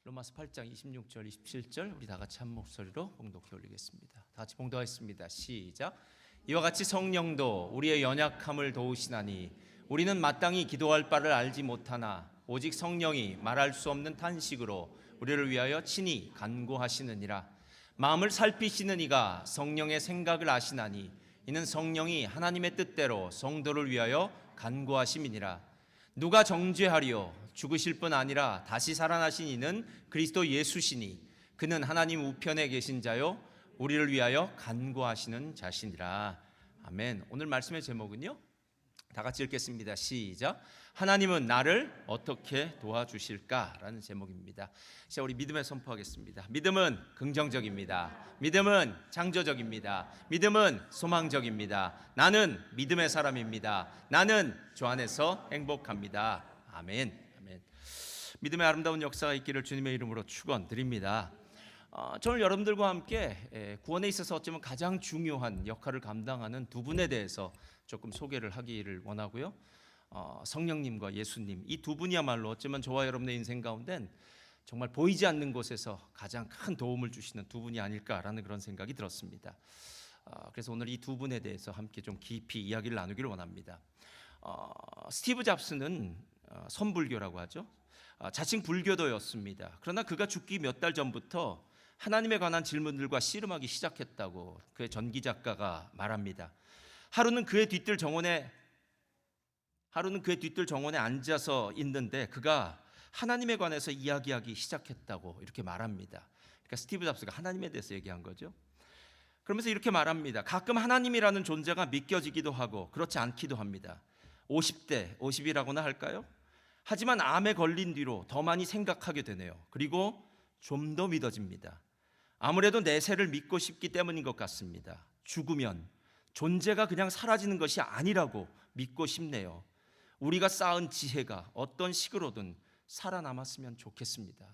로마서 8장 26절 27절 우리 다 같이 한 목소리로 봉독해 올리겠습니다. 다 같이 봉독하겠습니다. 시작. 이와 같이 성령도 우리의 연약함을 도우시나니 우리는 마땅히 기도할 바를 알지 못하나 오직 성령이 말할 수 없는 탄식으로 우리를 위하여 친히 간구하시느니라. 마음을 살피시는 이가 성령의 생각을 아시나니 이는 성령이 하나님의 뜻대로 성도를 위하여 간구하심이니라. 누가 정죄하리요? 죽으실 뿐 아니라 다시 살아나신 이는 그리스도 예수시니 그는 하나님 우편에 계신 자요 우리를 위하여 간구하시는 자시니라. 아멘. 오늘 말씀의 제목은요, 다 같이 읽겠습니다. 시작. 하나님은 나를 어떻게 도와주실까라는 제목입니다. 자, 우리 믿음에 선포하겠습니다. 믿음은 긍정적입니다. 믿음은 창조적입니다. 믿음은 소망적입니다. 나는 믿음의 사람입니다. 나는 주 안에서 행복합니다. 아멘. 아멘. 믿음의 아름다운 역사가 있기를 주님의 이름으로 축원드립니다. 저는 여러분들과 함께 구원에 있어서 어쩌면 가장 중요한 역할을 감당하는 두 분에 대해서 조금 소개를 하기를 원하고요. 성령님과 예수님, 이 두 분이야말로 어쩌면 저와 여러분의 인생 가운데는 정말 보이지 않는 곳에서 가장 큰 도움을 주시는 두 분이 아닐까라는 그런 생각이 들었습니다. 그래서 오늘 이 두 분에 대해서 함께 좀 깊이 이야기를 나누기를 원합니다. 스티브 잡스는 선불교라고 하죠. 자칭 불교도였습니다. 그러나 그가 죽기 몇 달 전부터 하나님에 관한 질문들과 씨름하기 시작했다고 그의 전기 작가가 말합니다. 하루는 그의 뒤뜰 정원에 앉아서 있는데 그가 하나님에 관해서 이야기하기 시작했다고 이렇게 말합니다. 그러니까 스티브 잡스가 하나님에 대해서 얘기한 거죠. 그러면서 이렇게 말합니다. 가끔 하나님이라는 존재가 믿겨지기도 하고 그렇지 않기도 합니다. 50대, 50이라고나 할까요? 하지만 암에 걸린 뒤로 더 많이 생각하게 되네요. 그리고 좀 더 믿어집니다. 아무래도 내세를 믿고 싶기 때문인 것 같습니다. 죽으면 존재가 그냥 사라지는 것이 아니라고 믿고 싶네요. 우리가 쌓은 지혜가 어떤 식으로든 살아남았으면 좋겠습니다.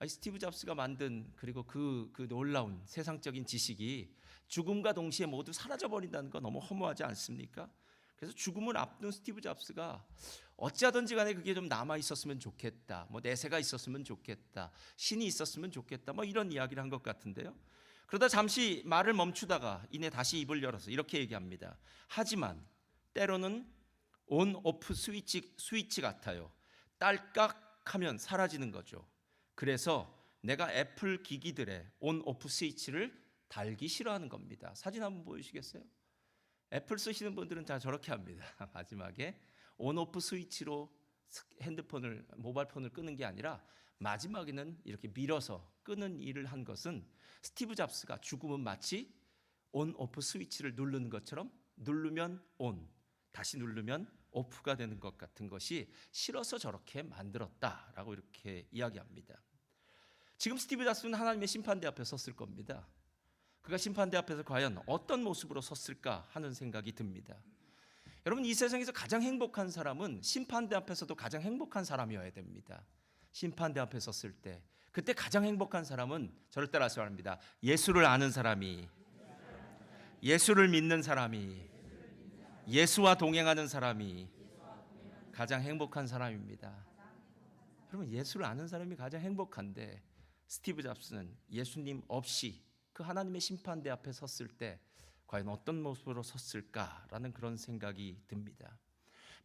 스티브 잡스가 만든 그리고 그 놀라운 세상적인 지식이 죽음과 동시에 모두 사라져버린다는 건 너무 허무하지 않습니까? 그래서 죽음을 앞둔 스티브 잡스가 어찌하든지 간에 그게 좀 남아있었으면 좋겠다, 내세가 있었으면 좋겠다, 신이 있었으면 좋겠다, 이런 이야기를 한 것 같은데요. 그러다 잠시 말을 멈추다가 이내 다시 입을 열어서 이렇게 얘기합니다. 하지만 때로는 온 오프 스위치 같아요. 딸깍하면 사라지는 거죠. 그래서 내가 애플 기기들의 온 오프 스위치를 달기 싫어하는 겁니다. 사진 한번 보여주시겠어요? 애플 쓰시는 분들은 다 저렇게 합니다. 마지막에 온오프 스위치로 모바일폰을 끄는 게 아니라 마지막에는 이렇게 밀어서 끄는 일을 한 것은 스티브 잡스가 죽음은 마치 온오프 스위치를 누르는 것처럼 누르면 온, 다시 누르면 오프가 되는 것 같은 것이 싫어서 저렇게 만들었다라고 이렇게 이야기합니다. 지금 스티브 잡스는 하나님의 심판대 앞에 섰을 겁니다. 그가 심판대 앞에서 과연 어떤 모습으로 섰을까 하는 생각이 듭니다. 여러분, 이 세상에서 가장 행복한 사람은 심판대 앞에서도 가장 행복한 사람이어야 됩니다. 심판대 앞에 섰을 때 그때 가장 행복한 사람은 저를 따라서 말합니다. 예수를 아는 사람이, 예수를 믿는 사람이, 예수와 동행하는 사람이 가장 행복한 사람입니다. 여러분, 예수를 아는 사람이 가장 행복한데 스티브 잡스는 예수님 없이 그 하나님의 심판대 앞에 섰을 때 과연 어떤 모습으로 섰을까라는 그런 생각이 듭니다.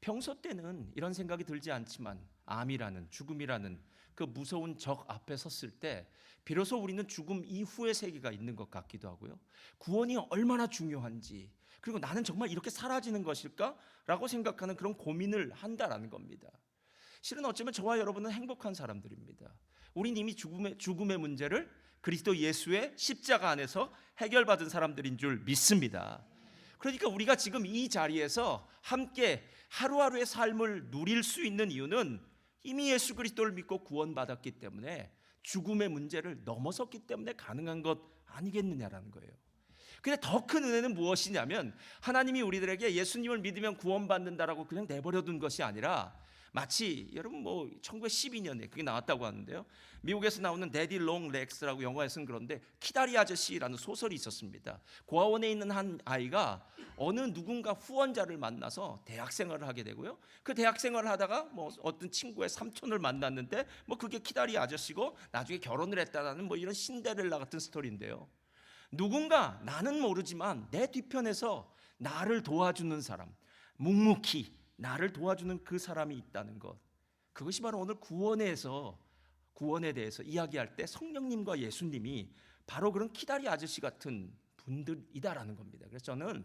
평소 때는 이런 생각이 들지 않지만 암이라는, 죽음이라는 그 무서운 적 앞에 섰을 때 비로소 우리는 죽음 이후의 세계가 있는 것 같기도 하고요. 구원이 얼마나 중요한지, 그리고 나는 정말 이렇게 사라지는 것일까라고 생각하는 그런 고민을 한다라는 겁니다. 실은 어쩌면 저와 여러분은 행복한 사람들입니다. 우린 이미 죽음의 문제를 그리스도 예수의 십자가 안에서 해결받은 사람들인 줄 믿습니다. 그러니까 우리가 지금 이 자리에서 함께 하루하루의 삶을 누릴 수 있는 이유는 이미 예수 그리스도를 믿고 구원받았기 때문에 죽음의 문제를 넘어섰기 때문에 가능한 것 아니겠느냐라는 거예요. 근데 더 큰 은혜는 무엇이냐면 하나님이 우리들에게 예수님을 믿으면 구원받는다라고 그냥 내버려둔 것이 아니라 마치 여러분 뭐 1912년에 그게 나왔다고 하는데요. 미국에서 나오는 데디 롱 렉스라고 영화에서는 그런데 키다리 아저씨라는 소설이 있었습니다. 고아원에 있는 한 아이가 어느 누군가 후원자를 만나서 대학생활을 하게 되고요. 그 대학생활을 하다가 뭐 어떤 친구의 삼촌을 만났는데 뭐 그게 키다리 아저씨고 나중에 결혼을 했다라는 뭐 이런 신데렐라 같은 스토리인데요. 누군가 나는 모르지만 내 뒤편에서 나를 도와주는 사람, 묵묵히 나를 도와주는 그 사람이 있다는 것, 그것이 바로 오늘 구원에 대해서 이야기할 때 성령님과 예수님이 바로 그런 키다리 아저씨 같은 분들이다라는 겁니다. 그래서 저는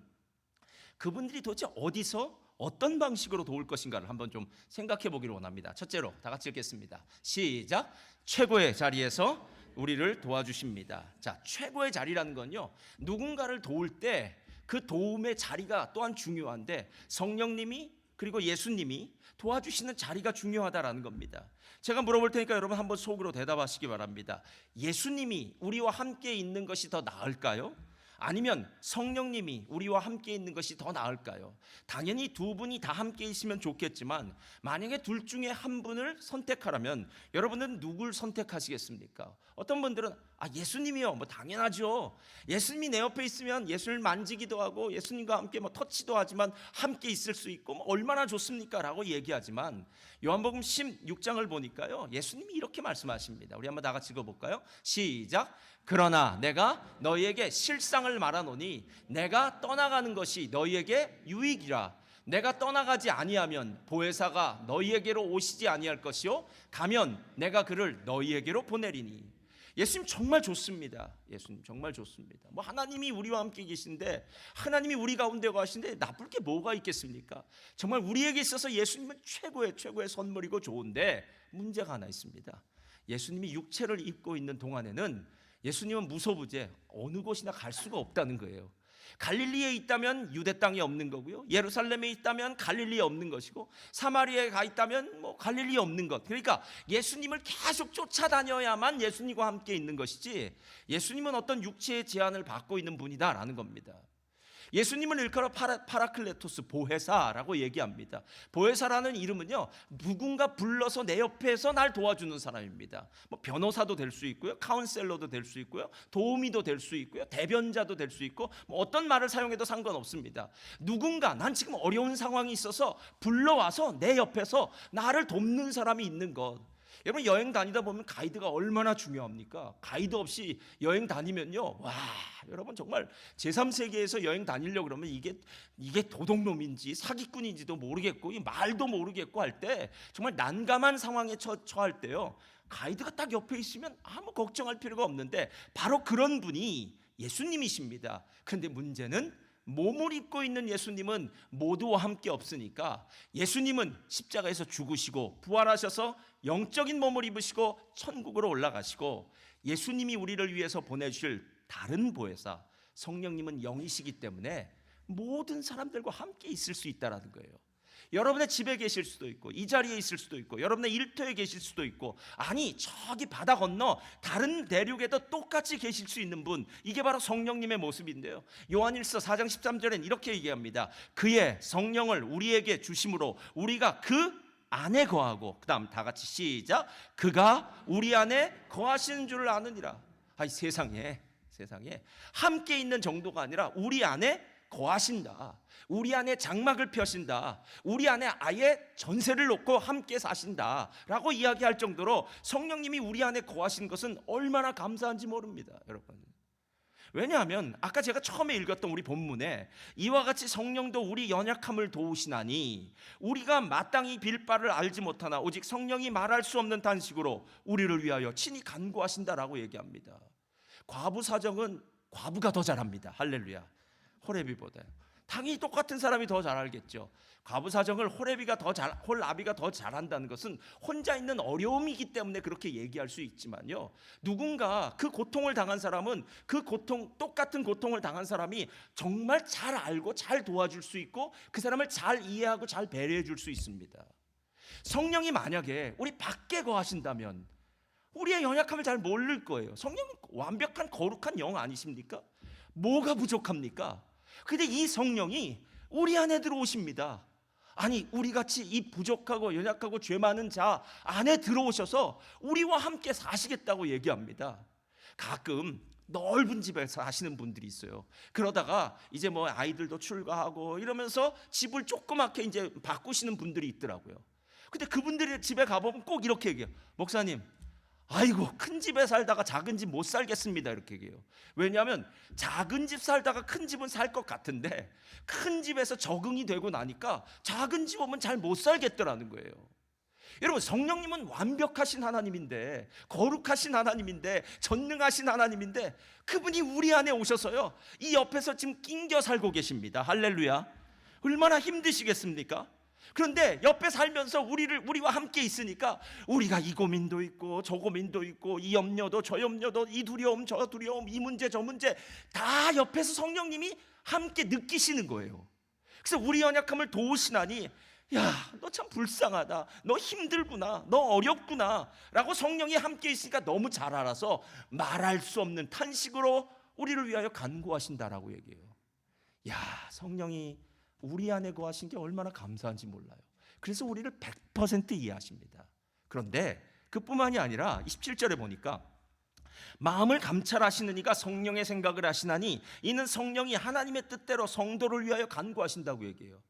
그분들이 도대체 어디서 어떤 방식으로 도울 것인가를 한번 좀 생각해 보기를 원합니다. 첫째로 다 같이 읽겠습니다. 시작. 최고의 자리에서 우리를 도와주십니다. 자, 최고의 자리라는 건요, 누군가를 도울 때 그 도움의 자리가 또한 중요한데 성령님이 그리고 예수님이 도와주시는 자리가 중요하다라는 겁니다. 제가 물어볼 테니까 여러분 한번 속으로 대답하시기 바랍니다. 예수님이 우리와 함께 있는 것이 더 나을까요? 아니면 성령님이 우리와 함께 있는 것이 더 나을까요? 당연히 두 분이 다 함께 있으면 좋겠지만 만약에 둘 중에 한 분을 선택하라면 여러분은 누굴 선택하시겠습니까? 어떤 분들은 예수님이요, 뭐 당연하죠. 예수님이 내 옆에 있으면 예수를 만지기도 하고 예수님과 함께 뭐 터치도 하지만 함께 있을 수 있고 뭐 얼마나 좋습니까? 라고 얘기하지만 요한복음 16장을 보니까요, 예수님이 이렇게 말씀하십니다. 우리 한번 다 같이 읽어볼까요? 시작. 그러나 내가 너희에게 실상을 말하노니 내가 떠나가는 것이 너희에게 유익이라. 내가 떠나가지 아니하면 보혜사가 너희에게로 오시지 아니할 것이요 가면 내가 그를 너희에게로 보내리니. 예수님 정말 좋습니다. 예수님 정말 좋습니다. 뭐 하나님이 우리와 함께 계신데, 하나님이 우리 가운데 가신데 나쁠 게 뭐가 있겠습니까? 정말 우리에게 있어서 예수님은 최고의 선물이고 좋은데 문제가 하나 있습니다. 예수님이 육체를 입고 있는 동안에는 예수님은 무소부재 어느 곳이나 갈 수가 없다는 거예요. 갈릴리에 있다면 유대 땅에 없는 거고요, 예루살렘에 있다면 갈릴리에 없는 것이고, 사마리아에 가 있다면 뭐 갈릴리에 없는 것. 그러니까 예수님을 계속 쫓아다녀야만 예수님과 함께 있는 것이지, 예수님은 어떤 육체의 제한을 받고 있는 분이다라는 겁니다. 예수님을 일컬어 파라클레토스, 보혜사라고 얘기합니다. 보혜사라는 이름은요, 누군가 불러서 내 옆에서 날 도와주는 사람입니다. 뭐 변호사도 될 수 있고요, 카운셀러도 될 수 있고요, 도우미도 될 수 있고요, 대변자도 될 수 있고, 뭐 어떤 말을 사용해도 상관없습니다. 누군가 난 지금 어려운 상황이 있어서 불러와서 내 옆에서 나를 돕는 사람이 있는 것. 여러분 여행 다니다 보면 가이드가 얼마나 중요합니까? 가이드 없이 여행 다니면요, 와, 여러분 정말 제3세계에서 여행 다니려고 그러면 이게 도둑놈인지 사기꾼인지도 모르겠고 말도 모르겠고 할 때 정말 난감한 상황에 처할 때요, 가이드가 딱 옆에 있으면 아무 걱정할 필요가 없는데 바로 그런 분이 예수님이십니다. 그런데 문제는 몸을 입고 있는 예수님은 모두와 함께 없으니까, 예수님은 십자가에서 죽으시고 부활하셔서 영적인 몸을 입으시고 천국으로 올라가시고, 예수님이 우리를 위해서 보내주실 다른 보혜사 성령님은 영이시기 때문에 모든 사람들과 함께 있을 수 있다는 거예요. 여러분의 집에 계실 수도 있고, 이 자리에 있을 수도 있고, 여러분의 일터에 계실 수도 있고, 아니 저기 바다 건너 다른 대륙에도 똑같이 계실 수 있는 분, 이게 바로 성령님의 모습인데요, 요한일서 4장 13절엔 이렇게 얘기합니다. 그의 성령을 우리에게 주심으로 우리가 그 안에 거하고, 그 다음 다 같이 시작. 그가 우리 안에 거하시는 줄을 아느니라. 세상에 함께 있는 정도가 아니라 우리 안에 거하신다. 우리 안에 장막을 펴신다. 우리 안에 아예 전세를 놓고 함께 사신다 라고 이야기할 정도로 성령님이 우리 안에 거하신 것은 얼마나 감사한지 모릅니다, 여러분. 왜냐하면 아까 제가 처음에 읽었던 우리 본문에 이와 같이 성령도 우리 연약함을 도우시나니 우리가 마땅히 빌 바를 알지 못하나 오직 성령이 말할 수 없는 단식으로 우리를 위하여 친히 간구하신다라고 얘기합니다. 과부 사정은 과부가 더 잘합니다. 할렐루야. 호레비보다요. 당연히 똑같은 사람이 더 잘 알겠죠. 과부 사정을 홀아비가 더 잘한다는 것은 혼자 있는 어려움이기 때문에 그렇게 얘기할 수 있지만요, 누군가 그 고통을 당한 사람은 똑같은 고통을 당한 사람이 정말 잘 알고 잘 도와줄 수 있고 그 사람을 잘 이해하고 잘 배려해 줄 수 있습니다. 성령이 만약에 우리 밖에 거하신다면 우리의 연약함을 잘 모를 거예요. 성령은 완벽한 거룩한 영 아니십니까? 뭐가 부족합니까? 근데 이 성령이 우리 안에 들어오십니다. 아니 우리같이 이 부족하고 연약하고 죄 많은 자 안에 들어오셔서 우리와 함께 사시겠다고 얘기합니다. 가끔 넓은 집에 사시는 분들이 있어요. 그러다가 이제 뭐 아이들도 출가하고 이러면서 집을 조그맣게 이제 바꾸시는 분들이 있더라고요. 근데 그분들의 집에 가보면 꼭 이렇게 얘기해요. 목사님, 아이고 큰 집에 살다가 작은 집 못 살겠습니다, 이렇게 얘기해요. 왜냐하면 작은 집 살다가 큰 집은 살 것 같은데 큰 집에서 적응이 되고 나니까 작은 집 오면 잘 못 살겠더라는 거예요. 여러분, 성령님은 완벽하신 하나님인데, 거룩하신 하나님인데, 전능하신 하나님인데, 그분이 우리 안에 오셔서요 이 옆에서 지금 낑겨 살고 계십니다. 할렐루야. 얼마나 힘드시겠습니까? 그런데 옆에 살면서 우리와 함께 있으니까 우리가 이 고민도 있고 저 고민도 있고 이 염려도 저 염려도 이 두려움 저 두려움 이 문제 저 문제 다 옆에서 성령님이 함께 느끼시는 거예요. 그래서 우리 연약함을 도우시나니, 야, 너 참 불쌍하다, 너 힘들구나, 너 어렵구나 라고 성령이 함께 있으니까 너무 잘 알아서 말할 수 없는 탄식으로 우리를 위하여 간구하신다라고 얘기해요. 야, 성령이 우리 안에 거하신 게 얼마나 감사한지 몰라요. 그래서 우리를 100% 이해하십니다. 그런데 그뿐만이 아니라 27절에 보니까 마음을 감찰하시는 이가 성령의 생각을 하시나니 이는 성령이 하나님의 뜻대로 성도를 위하여 간구하신다고 얘기해요.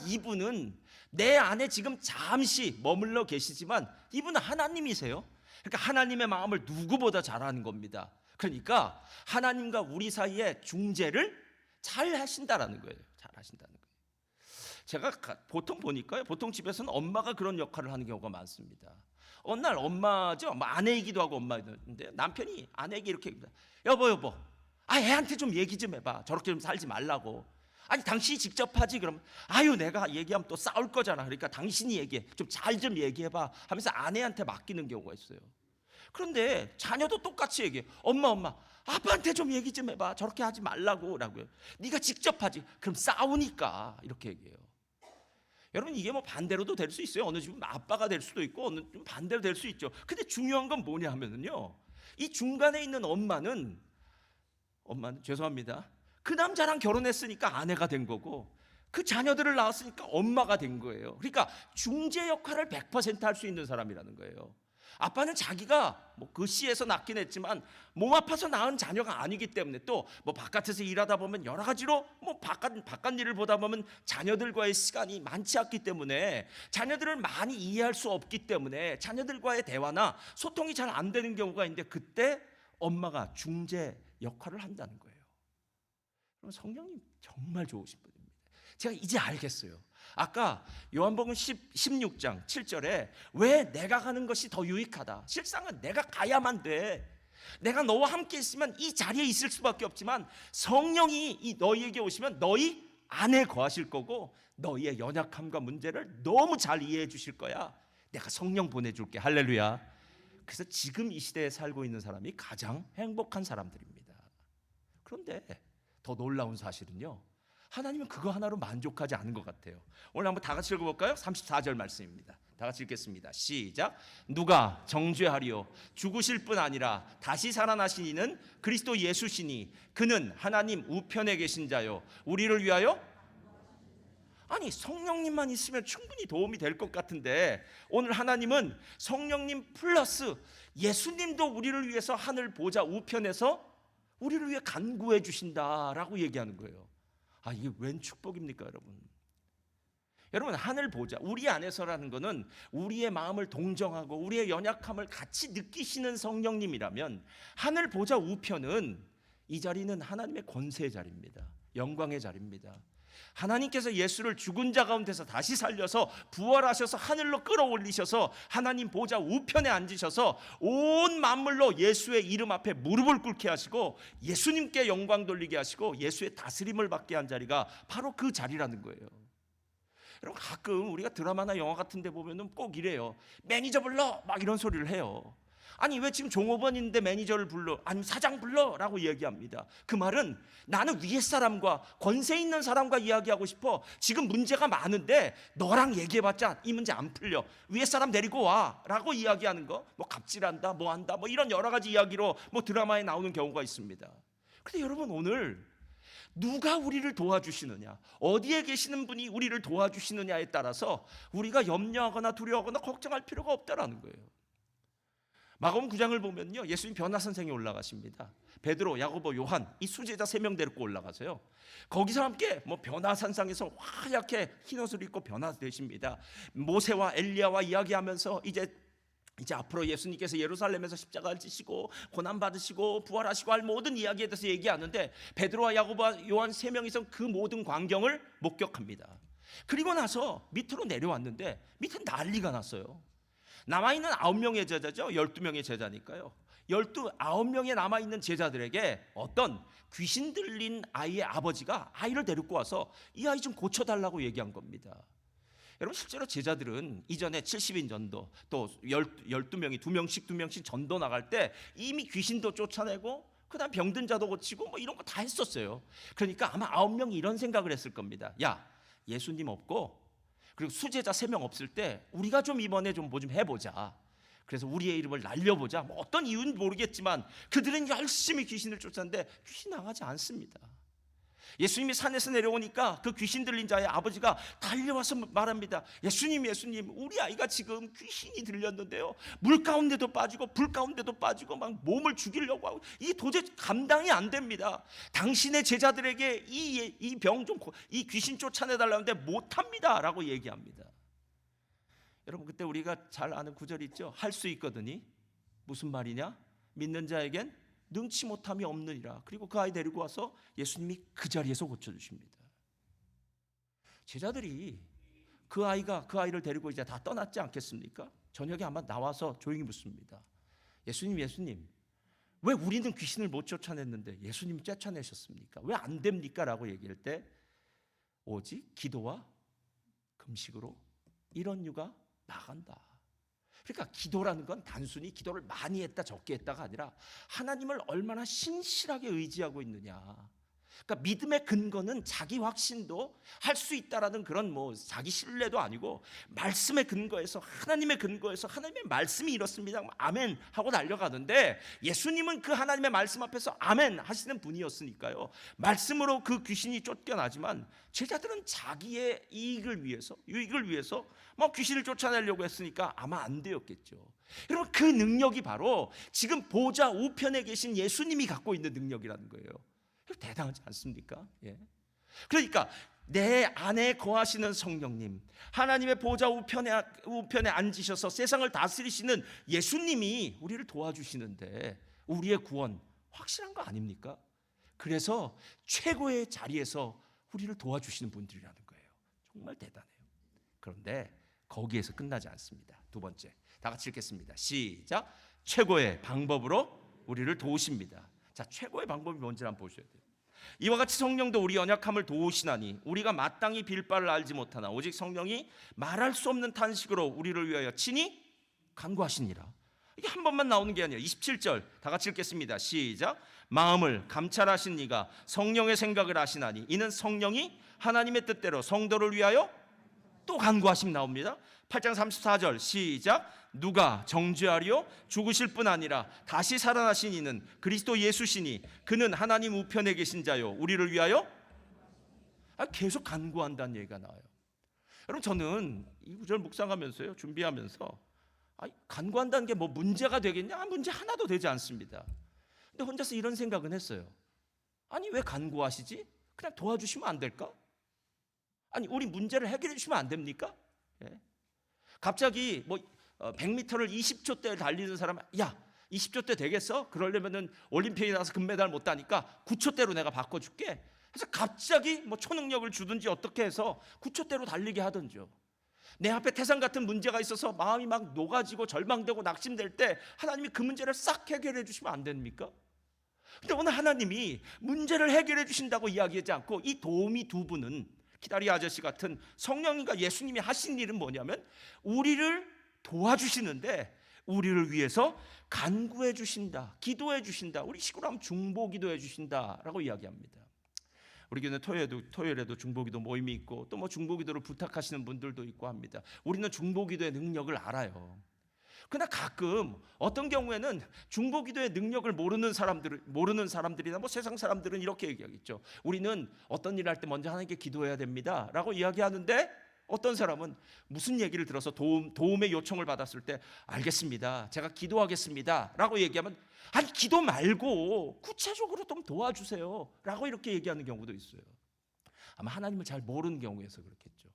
이분은 내 안에 지금 잠시 머물러 계시지만 이분은 하나님이세요. 그러니까 하나님의 마음을 누구보다 잘 아는 겁니다. 그러니까 하나님과 우리 사이에 중재를 잘 하신다라는 거예요. 잘 하신다는 거예요. 제가 보통 보니까요, 보통 집에서는 엄마가 그런 역할을 하는 경우가 많습니다. 어느 날 엄마죠, 아내이기도 하고 엄마인데 남편이 아내에게 이렇게 얘기합니다. 여보, 애한테 좀 얘기 좀 해봐. 저렇게 좀 살지 말라고. 아니 당신이 직접 하지. 그러면 아유, 내가 얘기하면 또 싸울 거잖아. 그러니까 당신이 얘기해. 좀 잘 좀 얘기해봐 하면서 아내한테 맡기는 경우가 있어요. 그런데 자녀도 똑같이 얘기해. 엄마, 아빠한테 좀 얘기 좀 해봐. 저렇게 하지 말라고 라고요. 네가 직접 하지. 그럼 싸우니까, 이렇게 얘기해요. 여러분, 이게 뭐 반대로도 될 수 있어요. 어느 집은 아빠가 될 수도 있고 어느 집은 반대로 될 수 있죠. 근데 중요한 건 뭐냐 하면은요, 이 중간에 있는 엄마는 죄송합니다, 그 남자랑 결혼했으니까 아내가 된 거고 그 자녀들을 낳았으니까 엄마가 된 거예요. 그러니까 중재 역할을 100% 할 수 있는 사람이라는 거예요. 아빠는 자기가 그 시에서 낳긴 했지만 몸 아파서 낳은 자녀가 아니기 때문에, 또 바깥에서 일하다 보면 여러 가지로 바깥 일을 보다 보면 자녀들과의 시간이 많지 않기 때문에 자녀들을 많이 이해할 수 없기 때문에 자녀들과의 대화나 소통이 잘 안 되는 경우가 있는데, 그때 엄마가 중재 역할을 한다는 거예요. 그럼 성령님 정말 좋으신 분입니다. 제가 이제 알겠어요. 아까 요한복음 16장 7절에 왜 내가 가는 것이 더 유익하다. 실상은 내가 가야만 돼. 내가 너와 함께 있으면 이 자리에 있을 수밖에 없지만 성령이 너희에게 오시면 너희 안에 거하실 거고 너희의 연약함과 문제를 너무 잘 이해해 주실 거야. 내가 성령 보내줄게. 할렐루야. 그래서 지금 이 시대에 살고 있는 사람이 가장 행복한 사람들입니다. 그런데 더 놀라운 사실은요, 하나님은 그거 하나로 만족하지 않은 것 같아요. 오늘 한번 다 같이 읽어볼까요? 34절 말씀입니다. 다 같이 읽겠습니다. 시작. 누가 정죄하리요? 죽으실 뿐 아니라 다시 살아나신 이는 그리스도 예수시니 그는 하나님 우편에 계신 자요 우리를 위하여. 아니, 성령님만 있으면 충분히 도움이 될 것 같은데 오늘 하나님은 성령님 플러스 예수님도 우리를 위해서 하늘 보좌 우편에서 우리를 위해 간구해 주신다라고 얘기하는 거예요. 이게 웬 축복입니까, 여러분? 여러분, 하늘 보좌, 우리 안에서라는 것은 우리의 마음을 동정하고 우리의 연약함을 같이 느끼시는 성령님이라면, 하늘 보좌 우편은, 이 자리는 하나님의 권세의 자리입니다. 영광의 자리입니다. 하나님께서 예수를 죽은 자 가운데서 다시 살려서 부활하셔서 하늘로 끌어올리셔서 하나님 보좌 우편에 앉으셔서 온 만물로 예수의 이름 앞에 무릎을 꿇게 하시고 예수님께 영광 돌리게 하시고 예수의 다스림을 받게 한 자리가 바로 그 자리라는 거예요. 여러분, 가끔 우리가 드라마나 영화 같은 데 보면은 꼭 이래요. 매니저 불러! 막 이런 소리를 해요. 아니, 왜 지금 종업원인데 매니저를 불러? 아니면 사장 불러? 라고 얘기합니다. 그 말은 나는 위에 사람과 권세 있는 사람과 이야기하고 싶어. 지금 문제가 많은데 너랑 얘기해봤자 이 문제 안 풀려. 위에 사람 데리고 와 라고 이야기하는 거, 갑질한다, 한다, 이런 여러 가지 이야기로 드라마에 나오는 경우가 있습니다. 근데 여러분, 오늘 누가 우리를 도와주시느냐, 어디에 계시는 분이 우리를 도와주시느냐에 따라서 우리가 염려하거나 두려워하거나 걱정할 필요가 없다라는 거예요. 마가복음 9장을 보면요, 예수님 변화산성에 올라가십니다. 베드로, 야고보, 요한 이 수제자 3명 데리고 올라가서요, 거기서 함께 변화산상에서 화얗게 흰옷을 입고 변화되십니다. 모세와 엘리야와 이야기하면서 이제 앞으로 예수님께서 예루살렘에서 십자가를 지시고 고난 받으시고 부활하시고 할 모든 이야기에 대해서 얘기하는데, 베드로와 야고보와 요한 3명이서 그 모든 광경을 목격합니다. 그리고 나서 밑으로 내려왔는데 밑에 난리가 났어요. 남아있는 9명의 제자죠. 12명의 제자니까요. 9명의 남아있는 제자들에게 어떤 귀신 들린 아이의 아버지가 아이를 데리고 와서 이 아이 좀 고쳐달라고 얘기한 겁니다. 여러분, 실제로 제자들은 이전에 70인 전도, 또 12명이 2명씩 전도 나갈 때 이미 귀신도 쫓아내고 그다음 병든 자도 고치고 뭐 이런 거 다 했었어요. 그러니까 아마 9명이 이런 생각을 했을 겁니다. 야, 예수님 없고 그리고 수제자 3명 없을 때 우리가 좀 이번에 좀 뭐 좀 해보자. 그래서 우리의 이름을 날려보자. 뭐 어떤 이유는 모르겠지만 그들은 열심히 귀신을 쫓았는데 귀신 나가지 않습니다. 예수님이 산에서 내려오니까 그 귀신 들린 자의 아버지가 달려와서 말합니다. 예수님, 우리 아이가 지금 귀신이 들렸는데요, 물 가운데도 빠지고 불 가운데도 빠지고 막 몸을 죽이려고 하고 이 도저히 감당이 안 됩니다. 당신의 제자들에게 이 병 좀, 이 귀신 쫓아내달라는데 못합니다 라고 얘기합니다. 여러분, 그때 우리가 잘 아는 구절이 있죠. 할 수 있거든이. 무슨 말이냐? 믿는 자에겐 능치 못함이 없느니라. 그리고 그 아이 데리고 와서 예수님이 그 자리에서 고쳐주십니다. 제자들이 그 아이를 데리고 이제 다 떠났지 않겠습니까? 저녁에 아마 나와서 조용히 묻습니다. 예수님, 왜 우리는 귀신을 못 쫓아냈는데 예수님 쫓아내셨습니까? 왜 안 됩니까? 라고 얘기할 때 오직 기도와 금식으로 이런 유가 나간다. 그러니까 기도라는 건 단순히 기도를 많이 했다 적게 했다가 아니라 하나님을 얼마나 신실하게 의지하고 있느냐. 그러니까 믿음의 근거는 자기 확신도 할 수 있다라는 그런 뭐 자기 신뢰도 아니고 말씀의 근거에서, 하나님의 근거에서 하나님의 말씀이 이렇습니다. 아멘 하고 달려가는데, 예수님은 그 하나님의 말씀 앞에서 아멘 하시는 분이었으니까요, 말씀으로 그 귀신이 쫓겨나지만 제자들은 자기의 유익을 위해서 뭐 귀신을 쫓아내려고 했으니까 아마 안 되었겠죠. 여러분, 그 능력이 바로 지금 보좌 우편에 계신 예수님이 갖고 있는 능력이라는 거예요. 대단하지 않습니까? 예. 그러니까 내 안에 거하시는 성령님, 하나님의 보좌 우편에 앉으셔서 세상을 다스리시는 예수님이 우리를 도와주시는데 우리의 구원 확실한 거 아닙니까? 그래서 최고의 자리에서 우리를 도와주시는 분들이라는 거예요. 정말 대단해요. 그런데 거기에서 끝나지 않습니다. 두 번째, 다 같이 읽겠습니다. 시작. 최고의 방법으로 우리를 도우십니다. 자, 최고의 방법이 뭔지 한번 보셔야 돼요. 이와 같이 성령도 우리 연약함을 도우시나니 우리가 마땅히 빌 바를 알지 못하나 오직 성령이 말할 수 없는 탄식으로 우리를 위하여 친히 간구하시니라. 이게 한 번만 나오는 게 아니에요. 27절 다 같이 읽겠습니다. 시작. 마음을 감찰하신 이가 성령의 생각을 아시나니 이는 성령이 하나님의 뜻대로 성도를 위하여 또 간구하심 나옵니다. 8장 34절 시작. 누가 정죄하리요? 죽으실 뿐 아니라 다시 살아나신 이는 그리스도 예수시니 그는 하나님 우편에 계신 자요 우리를 위하여 계속 간구한다는 얘기가 나와요. 여러분, 저는 이 구절 묵상하면서요, 준비하면서 간구한다는 게 뭐 문제가 되겠냐? 문제 하나도 되지 않습니다. 근데 혼자서 이런 생각은 했어요. 아니, 왜 간구하시지? 그냥 도와주시면 안 될까? 아니, 우리 문제를 해결해 주시면 안 됩니까? 예. 갑자기 뭐 100m를 20초 대 달리는 사람, 야 20초 대 되겠어? 그러려면은 올림픽에 나가서 금메달 못 따니까 9초 대로 내가 바꿔줄게. 그래서 갑자기 뭐 초능력을 주든지 어떻게 해서 9초 대로 달리게 하든지요. 내 앞에 태산 같은 문제가 있어서 마음이 막 녹아지고 절망되고 낙심될 때 하나님이 그 문제를 싹 해결해 주시면 안 됩니까? 근데 오늘 하나님이 문제를 해결해 주신다고 이야기하지 않고 이 도우미 두 분은 기다리 아저씨 같은 성령님과 예수님이 하신 일은 뭐냐면 우리를 도와주시는데 우리를 위해서 간구해 주신다, 기도해 주신다. 우리 식으로 하면 중보기도해 주신다라고 이야기합니다. 우리 교회는 토요일에도 중보기도 모임이 있고 또 뭐 중보기도를 부탁하시는 분들도 있고 합니다. 우리는 중보기도의 능력을 알아요. 그러나 가끔 어떤 경우에는 중보기도의 능력을 모르는 사람들이나 뭐 세상 사람들은 이렇게 얘기하겠죠. 우리는 어떤 일을 할 때 먼저 하나님께 기도해야 됩니다 라고 이야기하는데, 어떤 사람은 무슨 얘기를 들어서 도움의 요청을 받았을 때 알겠습니다, 제가 기도하겠습니다 라고 얘기하면, 아니 기도 말고 구체적으로 좀 도와주세요 라고 이렇게 얘기하는 경우도 있어요. 아마 하나님을 잘 모르는 경우에서 그렇겠죠.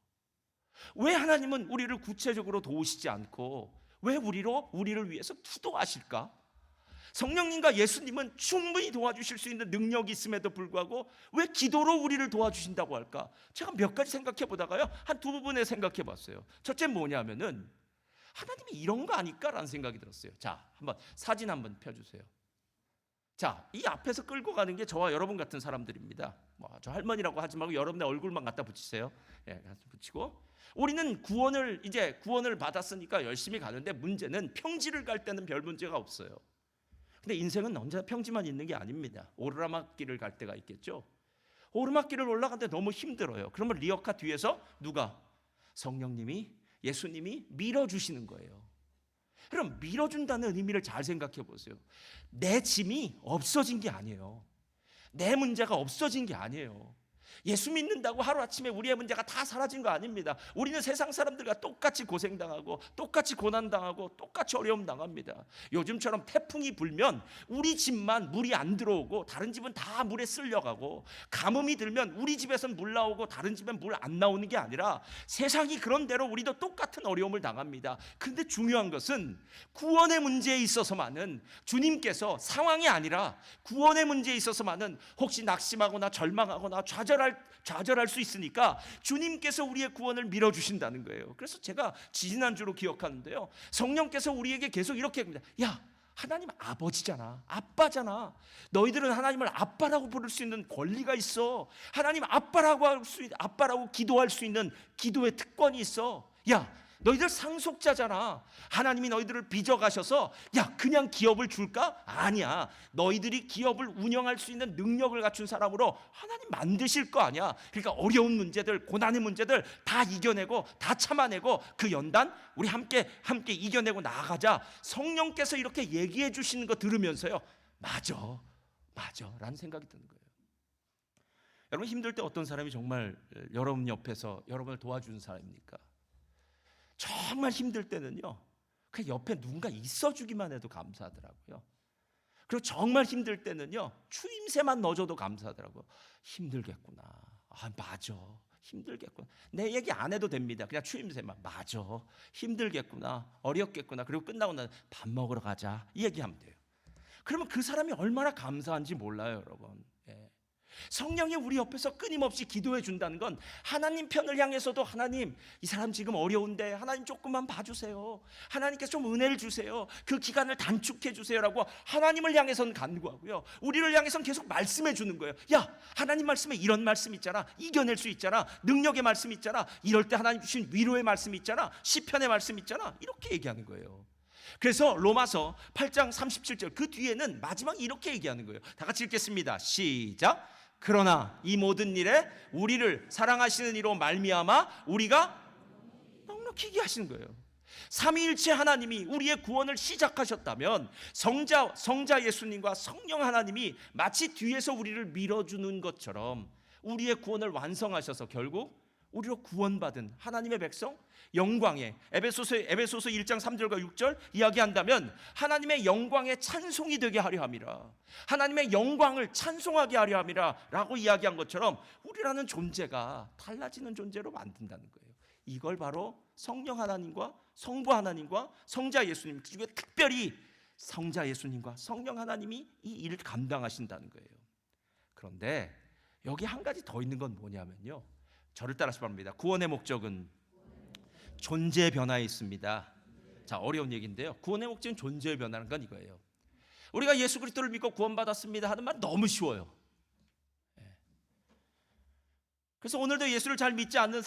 왜 하나님은 우리를 구체적으로 도우시지 않고 왜 우리를 위해서 기도하실까? 성령님과 예수님은 충분히 도와주실 수 있는 능력이 있음에도 불구하고 왜 기도로 우리를 도와주신다고 할까? 제가 몇 가지 생각해 보다가요, 한 두 부분에 생각해 봤어요. 첫째 뭐냐면은 하나님이 이런 거 아닐까라는 생각이 들었어요. 자, 한번 사진 한번 펴주세요. 자, 이 앞에서 끌고 가는 게 저와 여러분 같은 사람들입니다. 뭐 저 할머니라고 하지 말고 여러분의 얼굴만 갖다 붙이세요. 예, 붙이고, 우리는 구원을 받았으니까 열심히 가는데, 문제는 평지를 갈 때는 별 문제가 없어요. 근데 인생은 언제나 평지만 있는 게 아닙니다. 오르막길을 갈 때가 있겠죠. 오르막길을 올라가는데 너무 힘들어요. 그러면 리어카 뒤에서 누가? 성령님이, 예수님이 밀어주시는 거예요. 그럼 밀어준다는 의미를 잘 생각해 보세요. 내 짐이 없어진 게 아니에요. 내 문제가 없어진 게 아니에요. 예수 믿는다고 하루아침에 우리의 문제가 다 사라진 거 아닙니다. 우리는 세상 사람들과 똑같이 고생당하고 똑같이 고난당하고 똑같이 어려움 당합니다. 요즘처럼 태풍이 불면 우리 집만 물이 안 들어오고 다른 집은 다 물에 쓸려가고, 가뭄이 들면 우리 집에선 물 나오고 다른 집엔 물 안 나오는 게 아니라 세상이 그런 대로 우리도 똑같은 어려움을 당합니다. 근데 중요한 것은 구원의 문제에 있어서만은 주님께서, 상황이 아니라 구원의 문제에 있어서만은 혹시 낙심하거나 절망하거나 좌절할 수 있으니까 주님께서 우리의 구원을 밀어주신다는 거예요. 그래서 제가 지지난주로 기억하는데요, 성령께서 우리에게 계속 이렇게 합니다. 야, 하나님 아버지잖아, 아빠잖아. 너희들은 하나님을 아빠라고 부를 수 있는 권리가 있어. 하나님 아빠라고 기도할 수 있는 기도의 특권이 있어. 야, 너희들 상속자잖아. 하나님이 너희들을 빚어가셔서 야, 그냥 기업을 줄까? 아니야. 너희들이 기업을 운영할 수 있는 능력을 갖춘 사람으로 하나님 만드실 거 아니야. 그러니까 어려운 문제들, 고난의 문제들 다 이겨내고 다 참아내고 그 연단 우리 함께 이겨내고 나아가자. 성령께서 이렇게 얘기해 주시는 거 들으면서요, 맞아 라는 생각이 드는 거예요. 여러분, 힘들 때 어떤 사람이 정말 여러분 옆에서 여러분을 도와주는 사람입니까? 정말 힘들 때는요, 그 옆에 누군가 있어주기만 해도 감사하더라고요. 그리고 정말 힘들 때는요, 추임새만 넣어줘도 감사하더라고요. 힘들겠구나. 아, 맞아. 힘들겠구나. 내 얘기 안 해도 됩니다. 그냥 추임새만. 맞아. 힘들겠구나. 어렵겠구나. 그리고 끝나고 나서 밥 먹으러 가자. 이 얘기하면 돼요. 그러면 그 사람이 얼마나 감사한지 몰라요, 여러분. 예. 성령이 우리 옆에서 끊임없이 기도해 준다는 건 하나님 편을 향해서도, 하나님 이 사람 지금 어려운데 하나님 조금만 봐주세요, 하나님께서 좀 은혜를 주세요, 그 기간을 단축해 주세요라고 하나님을 향해서는 간구하고요, 우리를 향해서는 계속 말씀해 주는 거예요. 야, 하나님 말씀에 이런 말씀 있잖아, 이겨낼 수 있잖아, 능력의 말씀 있잖아, 이럴 때 하나님 주신 위로의 말씀 있잖아, 시편의 말씀 있잖아, 이렇게 얘기하는 거예요. 그래서 로마서 8장 37절 그 뒤에는 마지막 이렇게 얘기하는 거예요. 다 같이 읽겠습니다. 시작. 그러나 이 모든 일에 우리를 사랑하시는 이로 말미암아 우리가 넉넉히 이기게 하시는 거예요. 삼위일체 하나님이 우리의 구원을 시작하셨다면 성자 예수님과 성령 하나님이 마치 뒤에서 우리를 밀어주는 것처럼 우리의 구원을 완성하셔서 결국 우리로 구원받은 하나님의 백성, 영광의 에베소서 1장 3절과 6절 이야기한다면 하나님의 영광의 찬송이 되게 하려 함이라, 하나님의 영광을 찬송하게 하려 함이라 라고 이야기한 것처럼 우리라는 존재가 달라지는 존재로 만든다는 거예요. 이걸 바로 성령 하나님과 성부 하나님과 성자 예수님 중에 특별히 성자 예수님과 성령 하나님이 이 일을 감당하신다는 거예요. 그런데 여기 한 가지 더 있는 건 뭐냐면요, 저를 따라서 말합니다. 구원의 목적은 존재 변화에 있습니다. 자, 어려운 얘기인데요, 구원의 목적은 존재 변화라는 건 이거예요. 우리가 예수 그리스도를 믿고 구원받았습니다 하는 말 너무 쉬워요. 그래서 오늘도 예수를 잘 믿지 않는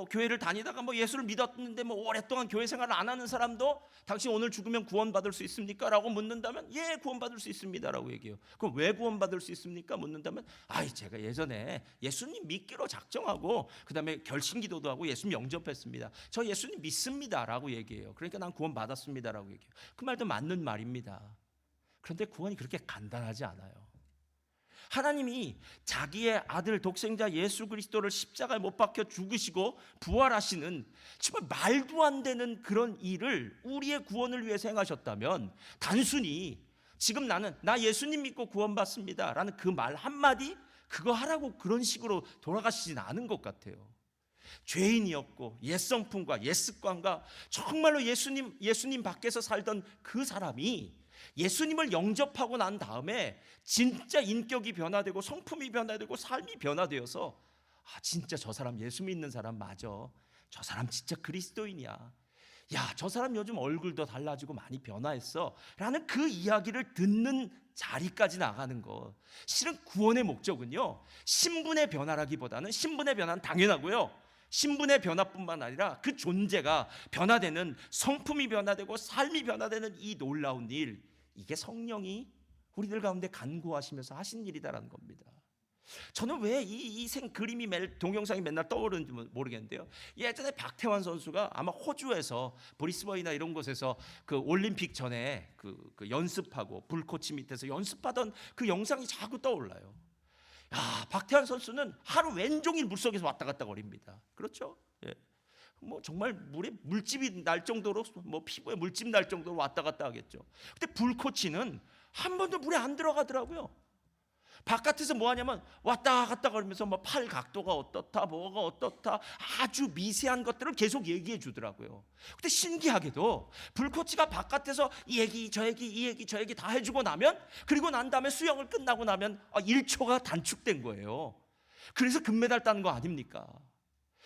교회를 다니다가 예수를 믿었는데 오랫동안 교회 생활을 안 하는 사람도 당신 오늘 죽으면 구원받을 수 있습니까? 라고 묻는다면 예, 구원받을 수 있습니다 라고 얘기해요. 그럼 왜 구원받을 수 있습니까? 묻는다면 제가 예전에 예수님 믿기로 작정하고 그 다음에 결심기도도 하고 예수님 영접했습니다. 저 예수님 믿습니다 라고 얘기해요. 그러니까 난 구원받았습니다 라고 얘기해요. 그 말도 맞는 말입니다. 그런데 구원이 그렇게 간단하지 않아요. 하나님이 자기의 아들 독생자 예수 그리스도를 십자가에 못 박혀 죽으시고 부활하시는 정말 말도 안 되는 그런 일을 우리의 구원을 위해서 행하셨다면 단순히 지금 나 예수님 믿고 구원받습니다 라는 그 말 한마디 그거 하라고 그런 식으로 돌아가시진 않은 것 같아요. 죄인이었고 옛성품과 옛습관과 정말로 예수님 밖에서 살던 그 사람이 예수님을 영접하고 난 다음에 진짜 인격이 변화되고 성품이 변화되고 삶이 변화되어서 진짜 저 사람 예수 믿는 사람 맞아. 저 사람 진짜 그리스도인이야. 야, 저 사람 요즘 얼굴도 달라지고 많이 변화했어 라는 그 이야기를 듣는 자리까지 나가는 것. 실은 구원의 목적은요, 신분의 변화라기보다는 신분의 변화는 당연하고요, 신분의 변화뿐만 아니라 그 존재가 변화되는, 성품이 변화되고 삶이 변화되는 이 놀라운 일, 이게 성령이 우리들 가운데 간구하시면서 하신 일이다라는 겁니다. 저는 왜 이 그림이 동영상이 맨날 떠오르는지 모르겠는데요. 예전에 박태환 선수가 아마 호주에서 브리스번이나 이런 곳에서 그 올림픽 전에 그 연습하고 불꽃이 밑에서 연습하던 그 영상이 자꾸 떠올라요. 박태환 선수는 하루 왼종일 물속에서 왔다 갔다 거립니다. 그렇죠? 예. 정말 물에 물집이 날 정도로 피부에 물집 날 정도로 왔다 갔다 하겠죠. 근데 불코치는 한 번도 물에 안 들어가더라고요. 바깥에서 뭐 하냐면 왔다 갔다 거리면서 팔 각도가 어떻다, 뭐가 어떻다, 아주 미세한 것들을 계속 얘기해 주더라고요. 근데 신기하게도 불코치가 바깥에서 이 얘기 저 얘기 이 얘기 저 얘기 다 해주고 나면, 그리고 난 다음에 수영을 끝나고 나면 1초가 단축된 거예요. 그래서 금메달 따는 거 아닙니까?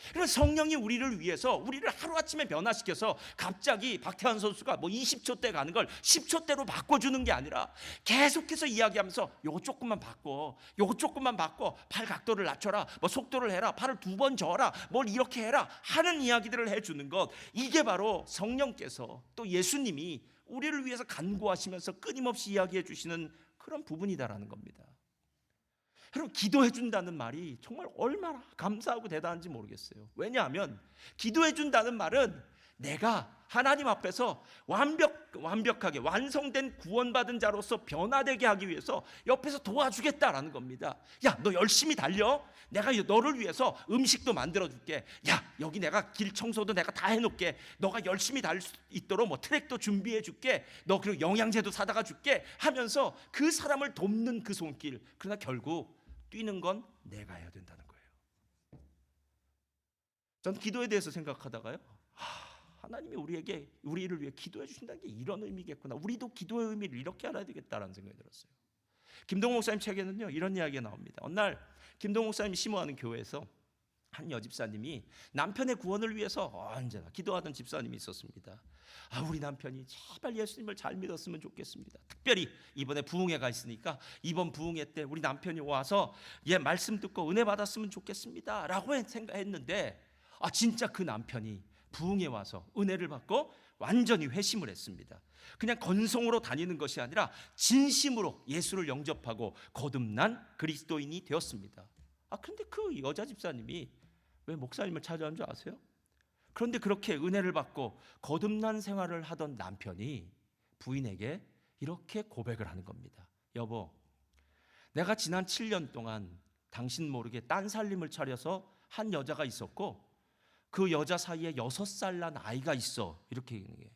그러니까 성령이 우리를 위해서 우리를 하루아침에 변화시켜서 갑자기 박태환 선수가 20초 대 가는 걸 10초 대로 바꿔주는 게 아니라 계속해서 이야기하면서 요거 조금만 바꿔, 요거 조금만 바꿔, 팔 각도를 낮춰라, 속도를 해라, 팔을 2번 저어라, 뭘 이렇게 해라 하는 이야기들을 해주는 것, 이게 바로 성령께서 또 예수님이 우리를 위해서 간구하시면서 끊임없이 이야기해 주시는 그런 부분이다라는 겁니다. 여러분, 기도해 준다는 말이 정말 얼마나 감사하고 대단한지 모르겠어요. 왜냐하면 기도해 준다는 말은 내가 하나님 앞에서 완벽하게 완성된 구원받은 자로서 변화되게 하기 위해서 옆에서 도와주겠다라는 겁니다. 야, 너 열심히 달려. 내가 너를 위해서 음식도 만들어줄게. 야, 여기 내가 길 청소도 내가 다 해놓을게. 너가 열심히 달릴 수 있도록 트랙도 준비해줄게. 너 그리고 영양제도 사다가 줄게 하면서 그 사람을 돕는 그 손길. 그러나 결국 뛰는 건 내가 해야 된다는 거예요. 전 기도에 대해서 생각하다가요, 하나님이 우리를 위해 기도해 주신다는 게 이런 의미겠구나. 우리도 기도의 의미를 이렇게 알아야 되겠다라는 생각이 들었어요. 김동욱 목사님 책에는요, 이런 이야기가 나옵니다. 어느 날 김동욱 목사님이 심호하는 교회에서 한 여집사님이 남편의 구원을 위해서 언제나 기도하던 집사님이 있었습니다. 우리 남편이 제발 예수님을 잘 믿었으면 좋겠습니다. 특별히 이번에 부흥회가 있으니까 이번 부흥회 때 우리 남편이 와서 말씀 듣고 은혜 받았으면 좋겠습니다 라고 생각했는데, 진짜 그 남편이 부흥회 와서 은혜를 받고 완전히 회심을 했습니다. 그냥 건성으로 다니는 것이 아니라 진심으로 예수를 영접하고 거듭난 그리스도인이 되었습니다. 그런데 그 여자 집사님이 왜 목사님을 찾아온 줄 아세요? 그런데 그렇게 은혜를 받고 거듭난 생활을 하던 남편이 부인에게 이렇게 고백을 하는 겁니다. 여보, 내가 지난 7년 동안 당신 모르게 딴 살림을 차려서 한 여자가 있었고 그 여자 사이에 6살 난 아이가 있어. 이렇게 얘기하는 게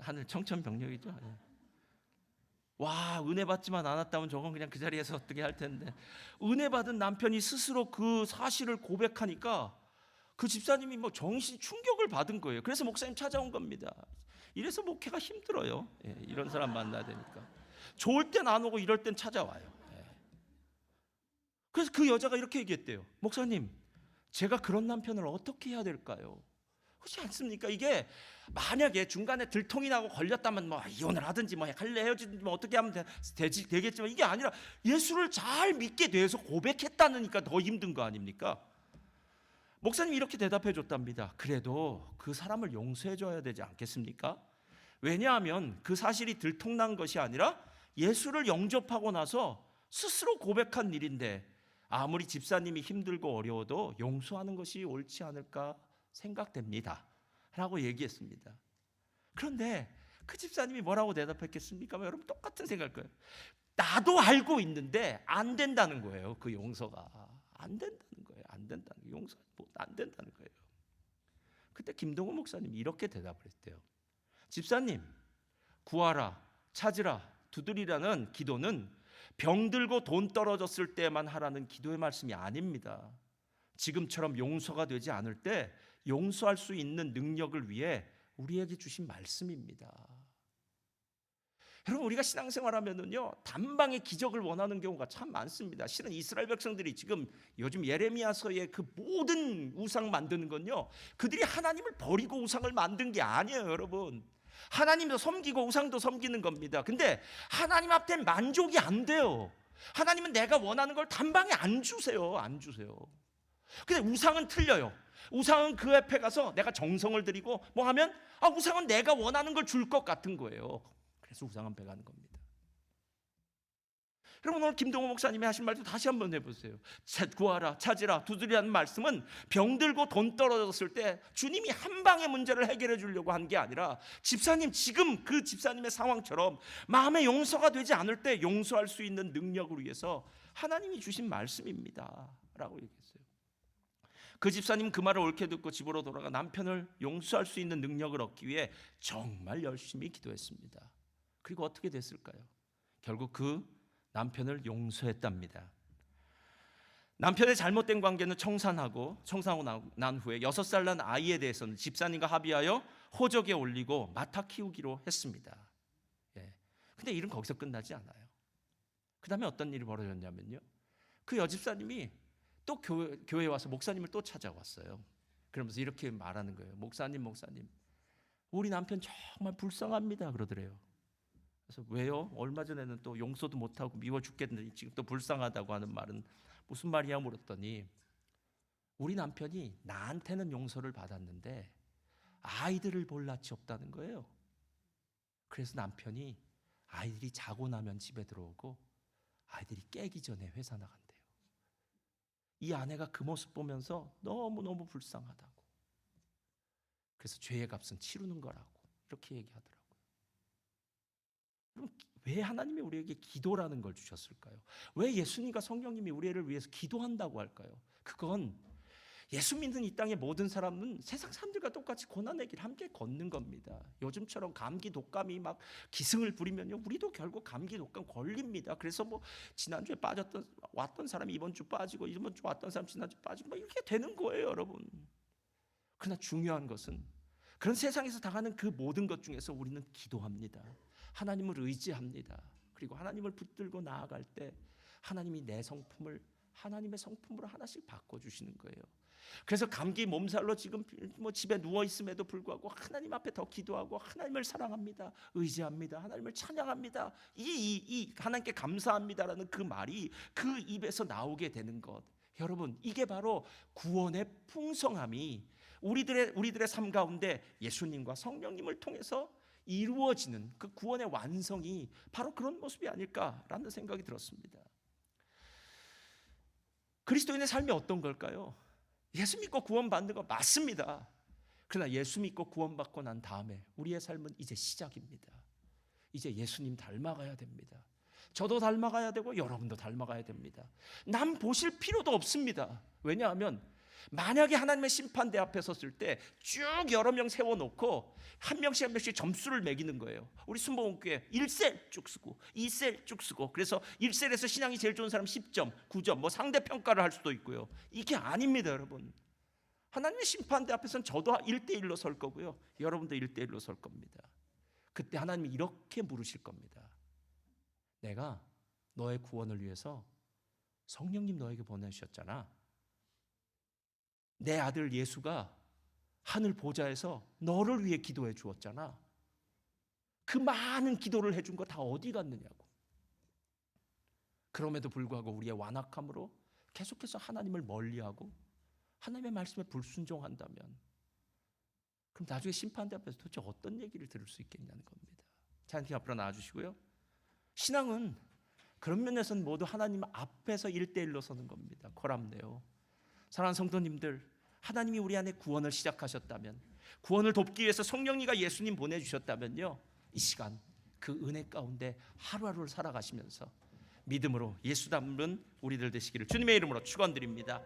하늘 청천벽력이죠. 와, 은혜 받지만 않았다면 저건 그냥 그 자리에서 어떻게 할 텐데, 은혜 받은 남편이 스스로 그 사실을 고백하니까 그 집사님이 정신 충격을 받은 거예요. 그래서 목사님 찾아온 겁니다. 이래서 목회가 힘들어요. 이런 사람 만나야 되니까. 좋을 땐 안 오고 이럴 땐 찾아와요. 그래서 그 여자가 이렇게 얘기했대요. 목사님, 제가 그런 남편을 어떻게 해야 될까요? 그렇지 않습니까? 이게 만약에 중간에 들통이 나고 걸렸다면 뭐 이혼을 하든지 뭐 갈래 헤어지든지 뭐 어떻게 하면 되겠지만, 이게 아니라 예수를 잘 믿게 돼서 고백했다니까 더 힘든 거 아닙니까? 목사님이 이렇게 대답해 줬답니다. 그래도 그 사람을 용서해 줘야 되지 않겠습니까? 왜냐하면 그 사실이 들통난 것이 아니라 예수를 영접하고 나서 스스로 고백한 일인데, 아무리 집사님이 힘들고 어려워도 용서하는 것이 옳지 않을까 생각됩니다 라고 얘기했습니다. 그런데 그 집사님이 뭐라고 대답했겠습니까? 여러분 똑같은 생각일 거예요. 나도 알고 있는데 안 된다는 거예요. 그 용서가 안 된다는 거예요. 안 된다는 거예요. 용서 안 된다는 거예요. 그때 김동호 목사님이 이렇게 대답을 했대요. 집사님, 구하라, 찾으라, 두드리라는 기도는 병들고 돈 떨어졌을 때만 하라는 기도의 말씀이 아닙니다. 지금처럼 용서가 되지 않을 때 용서할 수 있는 능력을 위해 우리에게 주신 말씀입니다. 여러분, 우리가 신앙생활하면은요, 단방에 기적을 원하는 경우가 참 많습니다. 실은 이스라엘 백성들이 지금 요즘 예레미야서의 그 모든 우상 만드는 건요, 그들이 하나님을 버리고 우상을 만든 게 아니에요, 여러분. 하나님도 섬기고 우상도 섬기는 겁니다. 근데 하나님 앞에 만족이 안 돼요. 하나님은 내가 원하는 걸 단방에 안 주세요. 안 주세요. 근데 우상은 틀려요. 우상은 그 앞에 가서 내가 정성을 들이고 뭐 하면 우상은 내가 원하는 걸 줄 것 같은 거예요. 그래서 우상 앞에 가는 겁니다. 여러분, 오늘 김동호 목사님이 하신 말도 다시 한번 해보세요. 구하라, 찾으라, 두드리라는 말씀은 병들고 돈 떨어졌을 때 주님이 한 방에 문제를 해결해 주려고 한 게 아니라, 집사님 지금 그 집사님의 상황처럼 마음의 용서가 되지 않을 때 용서할 수 있는 능력을 위해서 하나님이 주신 말씀입니다 라고 얘기했어요. 그 집사님 그 말을 옳게 듣고 집으로 돌아가 남편을 용서할 수 있는 능력을 얻기 위해 정말 열심히 기도했습니다. 그리고 어떻게 됐을까요? 결국 그 남편을 용서했답니다. 남편의 잘못된 관계는 청산하고 난 후에 6살 난 아이에 대해서는 집사님과 합의하여 호적에 올리고 맡아 키우기로 했습니다. 근데 일은 거기서 끝나지 않아요. 그 다음에 어떤 일이 벌어졌냐면요, 그 여집사님이 또 교회에 와서 목사님을 또 찾아왔어요. 그러면서 이렇게 말하는 거예요. 목사님, 우리 남편 정말 불쌍합니다 그러더래요. 그래서 왜요? 얼마 전에는 또 용서도 못하고 미워 죽겠는데 지금 또 불쌍하다고 하는 말은 무슨 말이야 물었더니, 우리 남편이 나한테는 용서를 받았는데 아이들을 볼 낯이 없다는 거예요. 그래서 남편이 아이들이 자고 나면 집에 들어오고 아이들이 깨기 전에 회사 나간대요. 이 아내가 그 모습 보면서 너무너무 불쌍하다고. 그래서 죄의 값은 치르는 거라고 이렇게 얘기하더라고요. 그럼 왜 하나님이 우리에게 기도라는 걸 주셨을까요? 왜 예수님과 성령님이 우리를 위해서 기도한다고 할까요? 그건 예수 믿는 이 땅의 모든 사람은 세상 사람들과 똑같이 고난의 길 함께 걷는 겁니다. 요즘처럼 감기 독감이 막 기승을 부리면요, 우리도 결국 감기 독감 걸립니다. 그래서 뭐 지난주에 왔던 사람이 이번 주 빠지고, 이번 주 왔던 사람 지난주 빠지고 막 이렇게 되는 거예요, 여러분. 그러나 중요한 것은 그런 세상에서 당하는 그 모든 것 중에서 우리는 기도합니다. 하나님을 의지합니다. 그리고 하나님을 붙들고 나아갈 때 하나님이 내 성품을 하나님의 성품으로 하나씩 바꿔주시는 거예요. 그래서 감기 몸살로 지금 뭐 집에 누워 있음에도 불구하고 하나님 앞에 더 기도하고 하나님을 사랑합니다, 의지합니다, 하나님을 찬양합니다, 이 하나님께 감사합니다라는 그 말이 그 입에서 나오게 되는 것, 여러분, 이게 바로 구원의 풍성함이 우리들의 삶 가운데 예수님과 성령님을 통해서 이루어지는 그 구원의 완성이 바로 그런 모습이 아닐까라는 생각이 들었습니다. 그리스도인의 삶이 어떤 걸까요? 예수 믿고 구원받는 거 맞습니다. 그러나 예수 믿고 구원받고 난 다음에 우리의 삶은 이제 시작입니다. 이제 예수님 닮아가야 됩니다. 저도 닮아가야 되고 여러분도 닮아가야 됩니다. 남 보실 필요도 없습니다. 왜냐하면 만약에 하나님의 심판대 앞에 섰을 때 쭉 여러 명 세워놓고 한 명씩 점수를 매기는 거예요. 우리 순복음교회 1셀 쭉 쓰고 2셀 쭉 쓰고, 그래서 1셀에서 신앙이 제일 좋은 사람 10점, 9점 뭐 상대평가를 할 수도 있고요. 이게 아닙니다, 여러분. 하나님의 심판대 앞에서는 저도 1대1로 설 거고요, 여러분도 1대1로 설 겁니다. 그때 하나님이 이렇게 물으실 겁니다. 내가 너의 구원을 위해서 성령님 너에게 보내주셨잖아. 내 아들 예수가 하늘 보좌에서 너를 위해 기도해 주었잖아. 그 많은 기도를 해준 거 다 어디 갔느냐고. 그럼에도 불구하고 우리의 완악함으로 계속해서 하나님을 멀리하고 하나님의 말씀에 불순종한다면 그럼 나중에 심판대 앞에서 도대체 어떤 얘기를 들을 수 있겠냐는 겁니다. 자, 이렇게 앞으로 나와주시고요. 신앙은 그런 면에서는 모두 하나님 앞에서 1대1로 서는 겁니다. 코람네오. 사랑하는 성도님들, 하나님이 우리 안에 구원을 시작하셨다면, 구원을 돕기 위해서 성령님과 예수님 보내주셨다면요, 이 시간 그 은혜 가운데 하루하루를 살아가시면서 믿음으로 예수 닮은 우리들 되시기를 주님의 이름으로 축원드립니다.